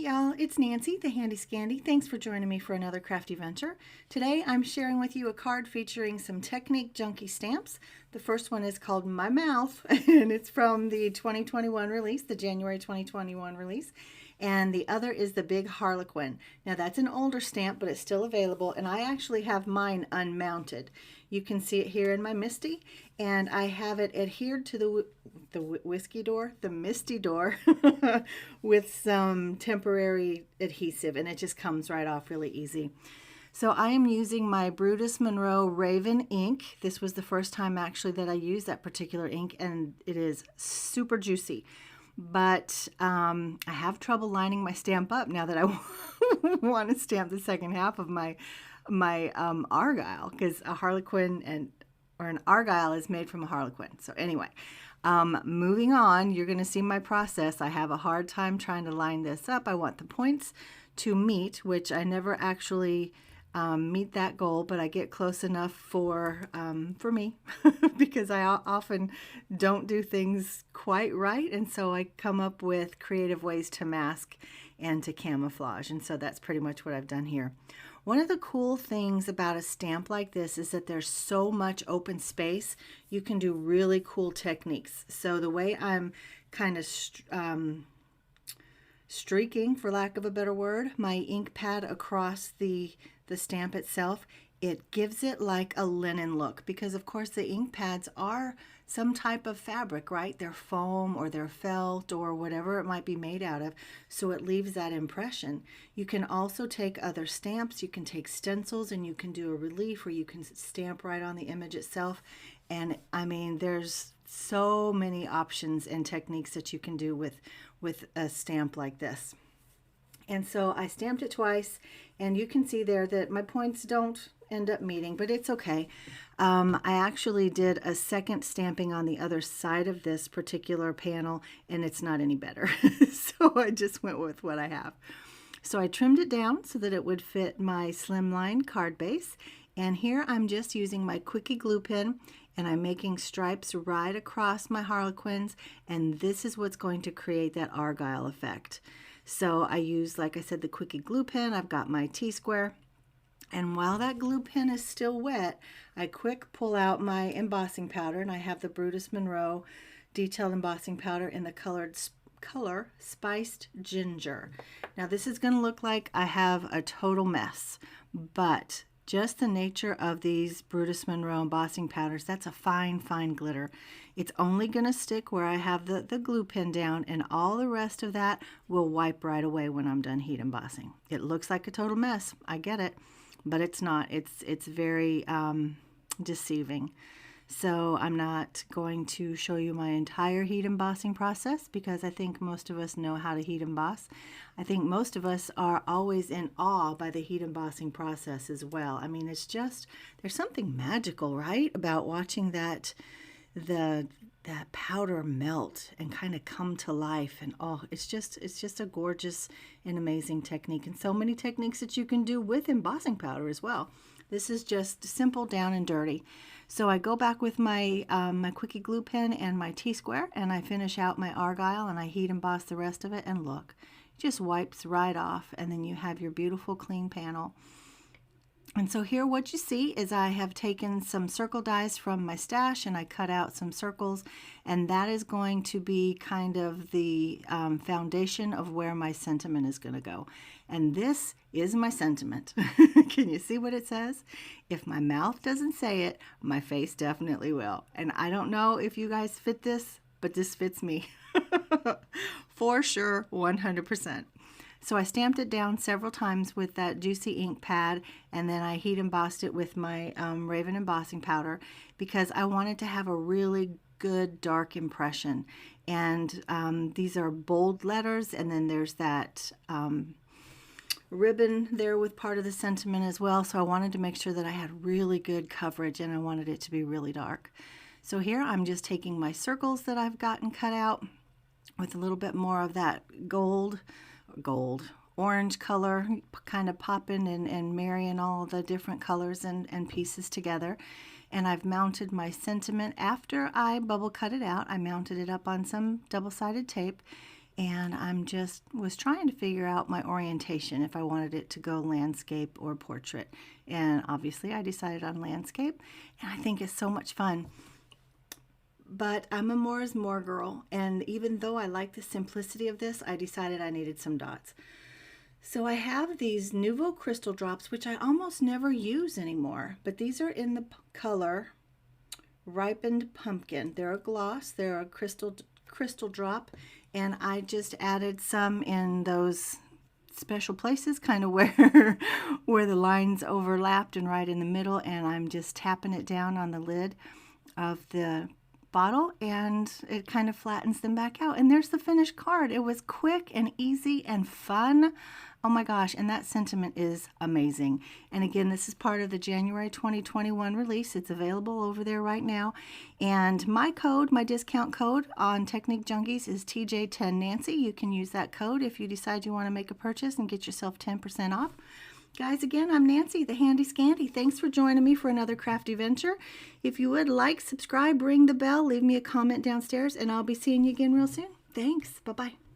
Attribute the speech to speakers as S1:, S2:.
S1: y'all, it's Nancy, the Handy Scandy. Thanks for joining me for another crafty venture. Today I'm sharing with you a card featuring some Technique Junkie stamps. The first one is called My Mouth, and it's from the 2021 release, the January 2021 release. And the other is the Big Harlequin. Now that's an older stamp, but it's still available, and I actually have mine unmounted. You can see it here in my Misty, and I have it adhered to the whiskey door, the Misty door, with some temporary adhesive, and it just comes right off really easy. So I am using my Brutus Monroe Raven ink. This was the first time actually that I used that particular ink, and it is super juicy. But I have trouble lining my stamp up now that I want to stamp the second half of my Argyle, because a Harlequin or an Argyle is made from a Harlequin. So anyway, moving on, you're going to see my process. I have a hard time trying to line this up. I want the points to meet, which I never actually meet that goal, but I get close enough for me because I often don't do things quite right, and so I come up with creative ways to mask and to camouflage, and so that's pretty much what I've done here. One of the cool things about a stamp like this is that there's so much open space. You can do really cool techniques. So the way I'm kind of streaking, for lack of a better word, my ink pad across the stamp itself, it gives it like a linen look, because of course the ink pads are some type of fabric, right? They're foam or they're felt or whatever it might be made out of, so it leaves that impression. You can also take other stamps, you can take stencils, and you can do a relief where you can stamp right on the image itself. And I mean, there's so many options and techniques that you can do with a stamp like this. And so I stamped it twice, and you can see there that my points don't end up meeting, but it's okay. I actually did a second stamping on the other side of this particular panel, and it's not any better. So I just went with what I have. So I trimmed it down so that it would fit my slimline card base. And here I'm just using my Quickie glue pen, and I'm making stripes right across my Harlequins, and this is what's going to create that Argyle effect. So I use, like I said, the Quickie glue pen. I've got my T-square, and while that glue pen is still wet, I quick pull out my embossing powder, and I have the Brutus Monroe detailed embossing powder in the color Spiced Ginger. Now this is going to look like I have a total mess, but just the nature of these Brutus Monroe embossing powders, that's a fine, fine glitter. It's only going to stick where I have the glue pen down, and all the rest of that will wipe right away when I'm done heat embossing. It looks like a total mess, I get it, but it's not. It's very deceiving. So I'm not going to show you my entire heat embossing process, because I think most of us know how to heat emboss. I think most of us are always in awe by the heat embossing process as well. I mean, it's just, there's something magical, right, about watching that powder melt and kind of come to life, and oh, it's just a gorgeous and amazing technique, and so many techniques that you can do with embossing powder as well. This is just simple, down and dirty. So I go back with my my Quickie glue pen and my T-square, and I finish out my Argyle, and I heat emboss the rest of it, and look, it just wipes right off, and then you have your beautiful clean panel. And so here what you see is I have taken some circle dies from my stash, and I cut out some circles, and that is going to be kind of the foundation of where my sentiment is going to go. And this is my sentiment. Can you see what it says? If my mouth doesn't say it, my face definitely will. And I don't know if you guys fit this, but this fits me. For sure, 100%. So I stamped it down several times with that juicy ink pad, and then I heat embossed it with my Raven embossing powder, because I wanted to have a really good dark impression. And these are bold letters, and then there's that ribbon there with part of the sentiment as well. So I wanted to make sure that I had really good coverage, and I wanted it to be really dark. So here I'm just taking my circles that I've gotten cut out with a little bit more of that orange color, kind of popping and marrying all the different colors and pieces together. And I've mounted my sentiment after I bubble cut it out. I mounted it up on some double-sided tape, and I'm just was trying to figure out my orientation, if I wanted it to go landscape or portrait. And obviously I decided on landscape, and I think it's so much fun. But I'm a more is more girl, and even though I like the simplicity of this, I decided I needed some dots. So I have these Nouveau crystal drops, which I almost never use anymore, but these are in the color Ripened Pumpkin. They're a gloss, they're a crystal drop, and I just added some in those special places, kind of where where the lines overlapped and right in the middle, and I'm just tapping it down on the lid of the bottle, and it kind of flattens them back out, and there's the finished card. It was quick and easy and fun. Oh my gosh, and that sentiment is amazing. And again, this is part of the January 2021 release. It's available over there right now, and my discount code on Technique Junkies is TJ10Nancy. You can use that code if you decide you want to make a purchase and get yourself 10% off. Guys, again, I'm Nancy, the Handy Scanty. Thanks for joining me for another crafty venture. If you would like, subscribe, ring the bell, leave me a comment downstairs, and I'll be seeing you again real soon. Thanks. Bye-bye.